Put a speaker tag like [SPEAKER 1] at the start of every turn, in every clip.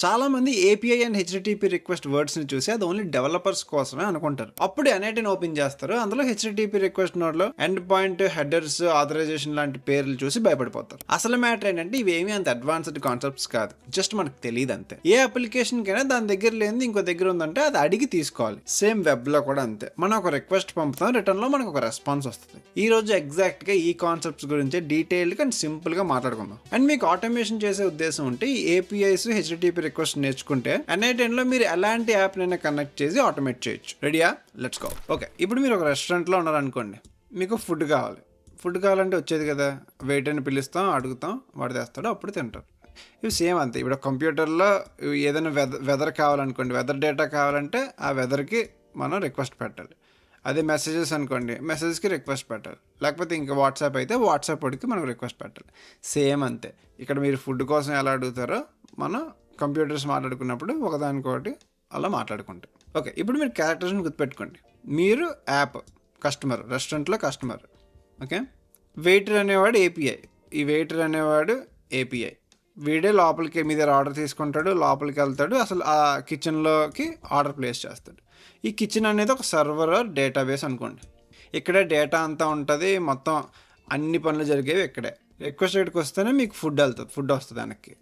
[SPEAKER 1] చాలామంది API and HTTP request వర్డ్స్ని చూసి అది ఓన్లీ డెవలపర్స్ కోసమే అనుకుంటారు. అప్పుడు ఎన్ఐటీని ఓపెన్ చేస్తారు, అందులో హెచ్టిటిపి రిక్వెస్ట్ నోడ్లో ఎండ్ పాయింట్, హెడర్స్, ఆథరైజేషన్ లాంటి పేర్లు చూసి భయపడిపోతారు. అసలు మ్యాటర్ ఏంటంటే ఇవేమీ అంత అడ్వాన్స్డ్ కాన్సెప్ట్స్ కాదు, జస్ట్ మనకు తెలియదు అంతే. ఏ అప్లికేషన్ కైనా దాని దగ్గర లేనిది ఇంకో దగ్గర ఉందంటే అది అడిగి తీసుకోవాలి. సేమ్ వెబ్ లో కూడా అంతే. మనం ఒక రిక్వెస్ట్ పంపుతాం, రిటర్న్ లో మనకు ఒక రెస్పాన్స్ వస్తుంది. ఈ రోజు ఎగ్జాక్ట్ గా ఈ కాన్సెప్ట్స్ గురించి డీటెయిల్డ్ గా అండ్ సింపుల్ గా మాట్లాడుకుందాం. అండ్ మీకు ఆటోమేషన్ చేసే ఉద్దేశం ఉంటే ఈ ఏపీఐస్, హెచ్టిటిపి రిక్వెస్ట్ నేర్చుకుంటే ఎన్ఐటీఎన్ లో మీరు ఎలాంటి యాప్ నైనా కనెక్ట్ చేసి ఆటోమేట్ చేయొచ్చు. రెడీయా? Let's go. ఓకే, ఇప్పుడు మీరు ఒక రెస్టారెంట్ లో ఉన్నారనుకోండి, మీకు ఫుడ్ కావాలంటే వచ్చేది కదా, వెయిటర్ని పిలుస్తాం, అడుగుతాం, వాడు తెస్తాడు, అప్పుడు తింటారు. ఇవి సేమ్ అంతే. ఇప్పుడు కంప్యూటర్లో ఏదైనా వెదర్ కావాలనుకోండి, వెదర్ డేటా కావాలంటే ఆ వెదర్కి మనం రిక్వెస్ట్ పెట్టాలి. అదే మెసేజెస్ అనుకోండి, మెసేజ్కి రిక్వెస్ట్ పెట్టాలి. లేకపోతే ఇంకా వాట్సాప్ అయితే వాట్సాప్ వాడికి మనం రిక్వెస్ట్ పెట్టాలి. సేమ్ అంతే. ఇక్కడ మీరు ఫుడ్ కోసం ఎలా అడుగుతారో మనం కంప్యూటర్స్ మాట్లాడుకున్నప్పుడు ఒకదానికొకటి అలా మాట్లాడుకుంటాం. ఓకే, ఇప్పుడు మీరు క్యారెక్టర్స్ని గుర్తుపెట్టుకోండి. మీరు యాప్, కస్టమర్, రెస్టారెంట్లో కస్టమర్. ఓకే, వెయిటర్ అనేవాడు ఏపీఐ, ఈ వెయిటర్ అనేవాడు ఏపీఐ. వీడే లోపలికి మీ దగ్గర ఆర్డర్ తీసుకుంటాడు, లోపలికి వెళ్తాడు, అసలు ఆ కిచెన్లోకి ఆర్డర్ ప్లేస్ చేస్తాడు. ఈ కిచెన్ అనేది ఒక సర్వర్ డేటాబేస్ అనుకోండి. ఇక్కడే డేటా అంతా ఉంటుంది, మొత్తం అన్ని పనులు జరిగేవి ఇక్కడే. రిక్వెస్ట్ రేట్కి వస్తేనే మీకు ఫుడ్ వస్తుంది వెనక్కి.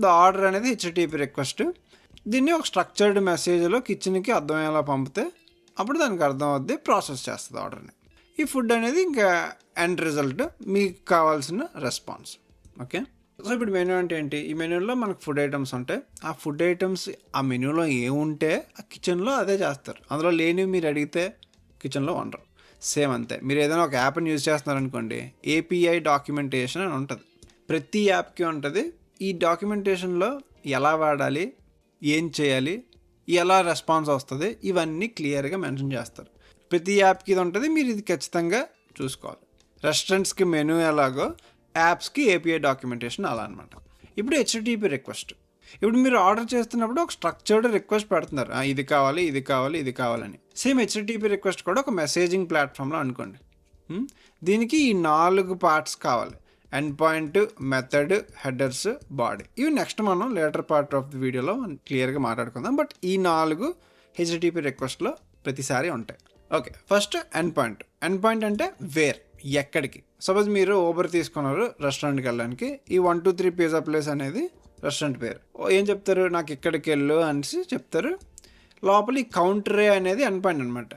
[SPEAKER 1] ద ఆర్డర్ అనేది హెచ్టిటిపి రిక్వెస్ట్. దీన్ని ఒక స్ట్రక్చర్డ్ మెసేజ్లో కిచెన్కి అర్థమయ్యేలా పంపితే అప్పుడు దానికి అర్థం అవుద్ది, ప్రాసెస్ చేస్తుంది ఆర్డర్ని. ఈ ఫుడ్ అనేది ఇంకా ఎండ్ రిజల్ట్, మీకు కావాల్సిన రెస్పాన్స్. ఓకే, సో ఇప్పుడు మెనూ అంటే ఏంటి? ఈ మెనూలో మనకు ఫుడ్ ఐటమ్స్ ఉంటాయి. ఆ ఫుడ్ ఐటమ్స్ ఆ మెనూలో ఏముంటే ఆ కిచెన్లో అదే చేస్తారు. అందులో లేనివి మీరు అడిగితే కిచెన్లో వండరు. సేమ్ అంతే. మీరు ఏదైనా ఒక యాప్ని యూజ్ చేస్తున్నారనుకోండి, ఏపీఐ డాక్యుమెంటేషన్ అని ఉంటుంది. ప్రతి యాప్కి ఉంటుంది. ఈ డాక్యుమెంటేషన్లో ఎలా వాడాలి, ఏం చేయాలి, ఎలా రెస్పాన్స్ వస్తుంది, ఇవన్నీ క్లియర్గా మెన్షన్ చేస్తారు. ప్రతి యాప్కి ఇది ఉంటుంది, మీరు ఇది ఖచ్చితంగా చూసుకోవాలి. రెస్టారెంట్స్కి మెనూ ఎలాగో యాప్స్కి ఏపీఐ డాక్యుమెంటేషన్ అలా అనమాట. ఇప్పుడు హెచ్టిటిపి రిక్వెస్ట్. ఇప్పుడు మీరు ఆర్డర్ చేస్తున్నప్పుడు ఒక స్ట్రక్చర్డ్ రిక్వెస్ట్ పెడుతున్నారు, ఇది కావాలి, ఇది కావాలి, ఇది కావాలని. సేమ్ హెచ్టిటిపి రిక్వెస్ట్ కూడా ఒక మెసేజింగ్ ప్లాట్ఫామ్లో అనుకోండి. దీనికి ఈ 4 పార్ట్స్ కావాలి: end point, method, headers, body. ఇవి నెక్స్ట్ మనం లేటర్ పార్ట్ ఆఫ్ ది వీడియోలో క్లియర్గా మాట్లాడుకుందాం. బట్ ఈ 4 హెచ్టిటిపి రిక్వెస్ట్లో ప్రతిసారి ఉంటాయి. Okay, first end point. End point అంటే వేర్, ఎక్కడికి. సపోజ్ మీరు ఊబర్ తీసుకున్నారు రెస్టారెంట్కి వెళ్ళడానికి, ఈ 1 2 3 పిజ్జా ప్లేస్ అనేది రెస్టారెంట్ పేరు. ఏం చెప్తారు? నాకు ఇక్కడికి వెళ్ళు అనేసి చెప్తారు. లోపల ఈ కౌంటరే అనేది ఎండ్ పాయింట్ అనమాట.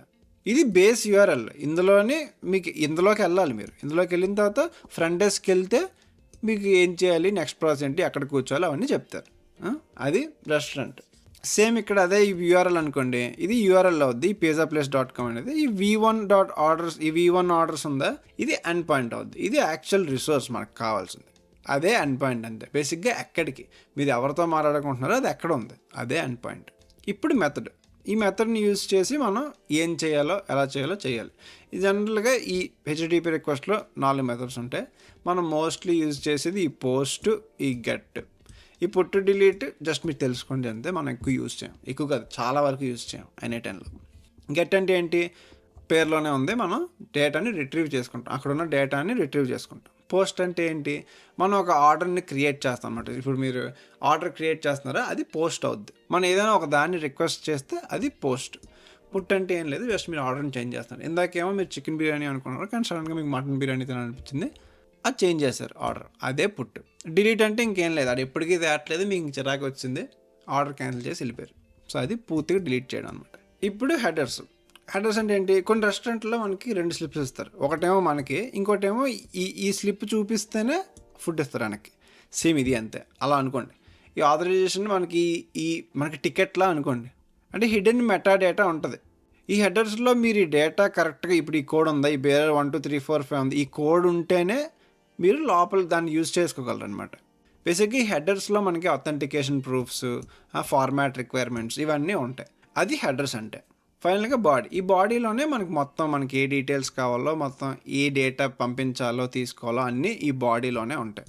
[SPEAKER 1] ఇది బేస్ యూఆర్ఎల్. ఇందులోకి వెళ్ళాలి. మీరు ఇందులోకి వెళ్ళిన తర్వాత ఫ్రంట్ డెస్క్కి వెళ్తే మీకు ఏం చేయాలి, నెక్స్ట్ ప్రాసెస్ ఏంటి, అక్కడ కూర్చోవాలి, అవన్నీ చెప్తారు. అది రెస్టారెంట్. సేమ్ ఇక్కడ అదే ఈ యూఆర్ఎల్ అనుకోండి, ఇది యూఆర్ఎల్ అవుద్ది. ఈ pizzaplace.com అనేది ఈ v1.orders, ఈ v1 ఆర్డర్స్ ఉందా, ఇది ఎండ్ పాయింట్ అవుద్ది. ఇది యాక్చువల్ రిసోర్స్ మనకు కావాల్సింది. అదే ఎండ్ పాయింట్ అంతే. బేసిక్గా ఎక్కడికి మీరు ఎవరితో మాట్లాడుకుంటున్నారో అది ఎక్కడ ఉంది, అదే ఎండ్ పాయింట్. ఇప్పుడు మెథడ్. ఈ మెథడ్ని యూజ్ చేసి మనం ఏం చేయాలో, ఎలా చేయాలో చేయాలి. ఈ జనరల్గా ఈ హెచ్టిటిపి రిక్వెస్ట్లో 4 మెథడ్స్ ఉంటాయి. మనం మోస్ట్లీ యూజ్ చేసేది ఈ పోస్ట్, ఈ గెట్. ఈ పుట్, డిలీట్ జస్ట్ మీరు తెలుసుకోండి అంతే. మనం ఎక్కువ యూజ్ చేయం, ఎక్కువ కాదు, చాలా వరకు యూజ్ చేయం ఎన్ఐటీఎన్లో. గెట్ అంటే ఏంటి? పేర్లోనే ఉంది, మనం డేటాని రిట్రీవ్ చేసుకుంటాం, అక్కడ ఉన్న డేటాని రిట్రీవ్ చేసుకుంటాం. పోస్ట్ అంటే ఏంటి? మనం ఒక ఆర్డర్ని క్రియేట్ చేస్తాం అన్నమాట. ఇప్పుడు మీరు ఆర్డర్ క్రియేట్ చేస్తున్నారా, అది పోస్ట్ అవుద్ది. మనం ఏదైనా ఒక దాన్ని రిక్వెస్ట్ చేస్తే అది పోస్ట్. పుట్ అంటే ఏం లేదు, జస్ట్ మీరు ఆర్డర్ని చేంజ్ చేస్తారు. ఇందాకేమో మీరు చికెన్ బిర్యానీ అనుకున్నారు, కానీ సడన్గా మీకు మటన్ బిర్యానీ తినాలనిపించింది, అది చేంజ్ చేశారు ఆర్డర్, అదే పుట్. డిలీట్ అంటే ఇంకేం లేదు, అది ఎప్పటికీ తేట్లేదు, మీకు చిరాకు వచ్చింది, ఆర్డర్ క్యాన్సిల్ చేసి వెళ్ళిపోయారు. సో అది పూర్తిగా డిలీట్ చేయడం అనమాట. ఇప్పుడు హెడర్స్. హెడర్స్ అంటే ఏంటి? కొన్ని రెస్టారెంట్లో మనకి 2 స్లిప్స్ ఇస్తారు. ఒకటేమో మనకి, ఇంకోటేమో ఈ స్లిప్ చూపిస్తేనే ఫుడ్ ఇస్తారు వెనక్కి. సేమ్ ఇది అంతే. అలా అనుకోండి. ఈ ఆథరైజేషన్ మనకి టికెట్లా అనుకోండి. అంటే హిడెన్ మెటా డేటా ఉంటుంది. ఈ హెడర్స్లో మీరు ఈ డేటా కరెక్ట్గా, ఇప్పుడు ఈ కోడ్ ఉందా, ఈ బేరర్ 1 2 3 4 5 ఉంది, ఈ కోడ్ ఉంటేనే మీరు లోపల దాన్ని యూజ్ చేసుకోగలరు అనమాట. బేసిక్గా ఈ హెడర్స్లో మనకి అథెంటికేషన్ ప్రూఫ్స్, ఫార్మాట్ రిక్వైర్మెంట్స్ ఇవన్నీ ఉంటాయి. అది హెడర్స్ అంటే. ఫైనల్గా బాడీ. ఈ బాడీలోనే మనకి ఏ డీటెయిల్స్ కావాలో, మొత్తం ఏ డేటా పంపించాలో, తీసుకోవాలో అన్నీ ఈ బాడీలోనే ఉంటాయి.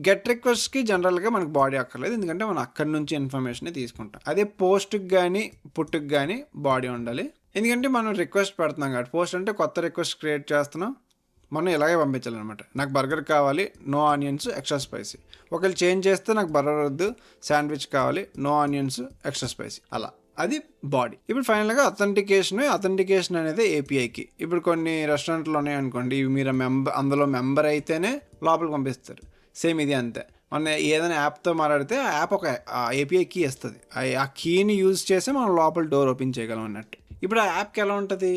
[SPEAKER 1] గెట్ రిక్వెస్ట్కి జనరల్గా మనకు బాడీ అక్కర్లేదు, ఎందుకంటే మనం అక్కడి నుంచి ఇన్ఫర్మేషన్ తీసుకుంటాం. అదే పోస్ట్కి కానీ పుట్కి కానీ బాడీ ఉండాలి, ఎందుకంటే మనం రిక్వెస్ట్ పెడుతున్నాం కాబట్టి. పోస్ట్ అంటే కొత్త రిక్వెస్ట్ క్రియేట్ చేస్తున్నాం, మనం ఇలాగే పంపించాలన్నమాట. నాకు బర్గర్ కావాలి, నో ఆనియన్స్, ఎక్స్ట్రా స్పైసీ. ఒకవేళ చేంజ్ చేస్తే నాకు బర్గర్ వద్దు, శాండ్విచ్ కావాలి, నో ఆనియన్స్, ఎక్స్ట్రా స్పైసీ, అలా. అది బాడీ. ఇప్పుడు ఫైనల్గా అథెంటికేషన్ అనేది ఏపీఐకి. ఇప్పుడు కొన్ని రెస్టారెంట్లు ఉన్నాయనుకోండి, ఇవి మీరు అందులో మెంబర్ అయితేనే లోపలికి పంపిస్తారు. సేమ్ ఇది అంతే. మన ఏదైనా యాప్తో మాట్లాడితే ఆ యాప్ ఒక ఏపీఐ కీ ఇస్తుంది. ఆ కీని యూజ్ చేసి మనం లోపల డోర్ ఓపెన్ చేయగలం అన్నట్టు. ఇప్పుడు ఆ యాప్కి ఎలా ఉంటుంది,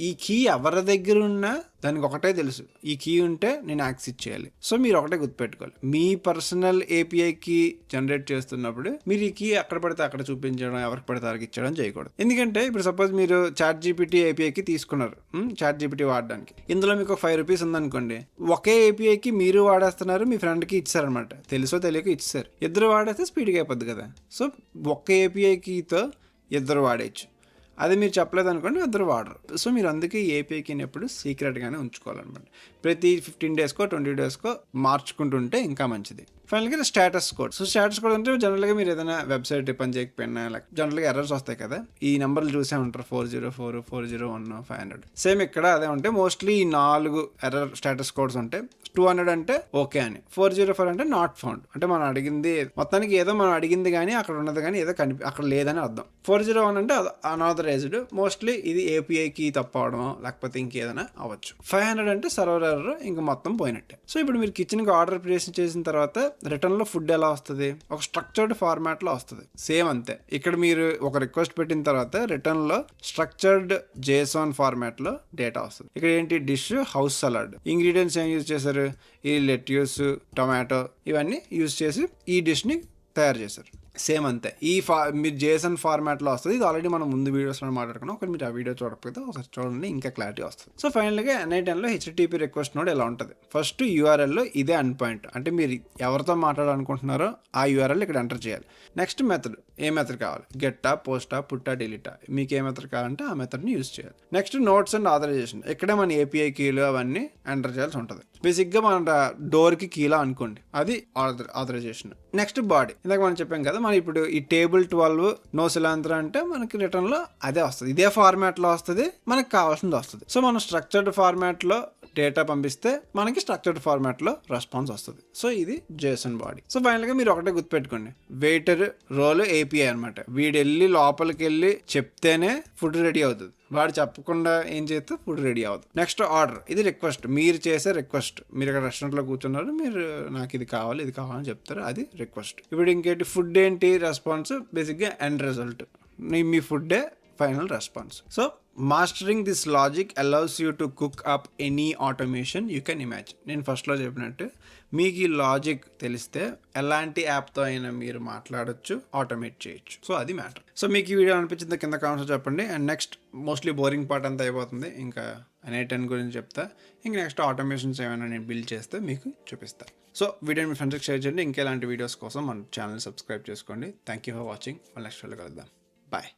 [SPEAKER 1] ఈ కీ ఎవరి దగ్గర ఉన్నా దానికి ఒకటే తెలుసు, ఈ కీ ఉంటే నేను యాక్సెస్ ఇచ్చేయాలి. సో మీరు ఒకటే గుర్తుపెట్టుకోవాలి, మీ పర్సనల్ ఏపీఐ కీ జనరేట్ చేస్తున్నప్పుడు మీరు ఈ కీ ఎక్కడ పడితే అక్కడ చూపించడం, ఎవరికి పడితే అక్కడికి ఇచ్చడం చేయకూడదు. ఎందుకంటే ఇప్పుడు సపోజ్ మీరు చాట్ జీపీటీ ఏపీఐకి తీసుకున్నారు, చాట్ జీపీటీ వాడడానికి. ఇందులో మీకు ₹5 ఉందనుకోండి, ఒకే ఏపీఐకి మీరు వాడేస్తున్నారు, మీ ఫ్రెండ్కి ఇచ్చారనమాట, తెలుసో తెలియక ఇచ్చారు. ఇద్దరు వాడేస్తే స్పీడ్గా అయిపోద్ది కదా. సో ఒక్క ఏపీఐ కీతో ఇద్దరు వాడేయచ్చు. అది మీరు చెప్పలేదు అనుకోండి, ఇద్దరు వాడరు. సో మీరు అందుకే ఏపీఐకి ఎప్పుడు సీక్రెట్గానే ఉంచుకోవాలన్నమాట. ప్రతి 15 డేస్కో 20 డేస్కో మార్చుకుంటుంటే ఇంకా మంచిది. ఫైనల్గా status code. So status code అంటే జనరల్గా మీరు ఏదైనా వెబ్సైట్ పని చేయకపోయినా, లైక్ జనరల్గా ఎర్రర్స్ వస్తాయి కదా, ఈ నెంబర్లు చూసే ఉంటారు, 404, 401, 500. సేమ్ ఇక్కడ అదే ఉంటాయి. మోస్ట్లీ ఈ 4 ఎర్రర్ స్టేటస్ కోడ్స్ ఉంటాయి. 200 అంటే ఓకే అని, 404 అంటే నాట్ ఫౌండ్, అంటే మనం అడిగింది మొత్తానికి ఏదో మనం అడిగింది కానీ అక్కడ ఉన్నది కానీ ఏదో అక్కడ లేదని అర్థం. 401 అంటే అనాథరైజ్డ్, మోస్ట్లీ ఇది ఏపీఐకి తప్పు అవడం లేకపోతే ఇంకేదైనా అవ్వచ్చు. 500 అంటే సర్వర్ ఎర్రర్, ఇంకా మొత్తం పోయినట్టే. సో ఇప్పుడు మీరు కిచెన్కి ఆర్డర్ ప్లేస్ చేసిన తర్వాత రిటర్న్లో ఫుడ్ ఎలా వస్తుంది, ఒక స్ట్రక్చర్డ్ ఫార్మాట్లో వస్తుంది. సేమ్ అంతే. ఇక్కడ మీరు ఒక రిక్వెస్ట్ పెట్టిన తర్వాత రిటర్న్లో స్ట్రక్చర్డ్ JSON ఫార్మాట్లో డేటా వస్తుంది. ఇక్కడ ఏంటి, డిష్, హౌస్ సలాడ్, ఇంగ్రీడియంట్స్ ఏం యూజ్ చేశారు, ఈ లెట్యూస్, టొమాటో, ఇవన్నీ యూజ్ చేసి ఈ డిష్ని తయారు చేశారు. సేమ్ అంతే. మీరు JSON ఫార్మాట్లో వస్తుంది. ఇది ఆల్రెడీ మనం ముందు వీడియోస్లో మాట్లాడుకున్నాం. ఒకటి మీరు ఆ వీడియో చూడకపోతే ఒకసారి చూడండి, ఇంకా క్లారిటీ వస్తుంది. సో ఫైనల్గా N8Nలో HTTP రిక్వెస్ట్ నోడ్ ఎలా ఉంటుంది. ఫస్ట్ URLలో ఇదే ఎండ్ పాయింట్, అంటే మీరు ఎవరితో మాట్లాడాలనుకుంటున్నారో ఆ URL ఇక్కడ ఎంటర్ చేయాలి. నెక్స్ట్ మెథడ్, ఏ మెథడ్ కావాలి, గెట్టా, పోస్టా, పుట్టా, డిలీటా, మీకు ఏ మెథడ్ కావాలంటే ఆ మెథడ్ని యూజ్ చేయాలి. Next notes and authorisation. ఇక్కడే మన ఏపీఐ కీలు అవన్నీ ఎంటర్ చేయాల్సి ఉంటుంది. బేసిక్గా మన డోర్కి కీలా అనుకోండి, అది ఆథరైజేషన్. Next body. ఇందాక మనం చెప్పాం కదా, మనం ఇప్పుడు ఈ టేబుల్ 12 నో సిలాంత్ర అంటే మనకి రిటర్న్లో అదే వస్తుంది, ఇదే ఫార్మాట్లో వస్తుంది, మనకు కావాల్సింది వస్తుంది. సో మనం స్ట్రక్చర్డ్ ఫార్మాట్లో డేటా పంపిస్తే మనకి స్ట్రక్చర్డ్ ఫార్మాట్లో రెస్పాన్స్ వస్తుంది. సో ఇది JSON బాడీ. సో ఫైనల్గా మీరు ఒకటే గుర్తుపెట్టుకోండి, వెయిటర్ రోల్ ఏపీఐ అనమాట. వీడు వెళ్ళి లోపలికి వెళ్ళి చెప్తేనే ఫుడ్ రెడీ అవుతుంది, వాడు చెప్పకుండా ఏం చేస్తే ఫుడ్ రెడీ అవ్వదు. నెక్స్ట్ ఆర్డర్, ఇది రిక్వెస్ట్, మీరు చేసే రిక్వెస్ట్. మీరు ఇక్కడ రెస్టారెంట్లో కూర్చున్నారు, మీరు నాకు ఇది కావాలని చెప్తారు, అది రిక్వెస్ట్. ఇప్పుడు ఇంకేంటి, ఫుడ్ ఏంటి, రెస్పాన్స్ బేసిక్గా ఎండ్ రిజల్ట్, మీ ఫుడ్డే final response. So mastering this logic allows you to cook up any automation you can imagine. నేను ఫస్ట్లో చెప్పినట్టు మీకు ఈ లాజిక్ తెలిస్తే ఎలాంటి యాప్తో అయినా మీరు మాట్లాడొచ్చు, ఆటోమేట్ చేయొచ్చు. సో అది మ్యాటర్. సో మీకు ఈ వీడియో అనిపించింది కింద కామెంట్స్ చెప్పండి. And next mostly boring part అంతా అయిపోతుంది, ఇంకా N8N గురించి చెప్తా. ఇంక నెక్స్ట్ ఆటోమేషన్స్ ఏమైనా నేను బిల్డ్ చేస్తే మీకు చూపిస్తాను. సో వీడియోని మీ ఫ్రెండ్స్కి షేర్ చేయండి. ఇంకెలాంటి వీడియోస్ కోసం మన ఛానల్ సబ్స్క్రైబ్ చేసుకోండి. Thank you for watching. Next వీడియోలో కలుద్దాం. బాయ్.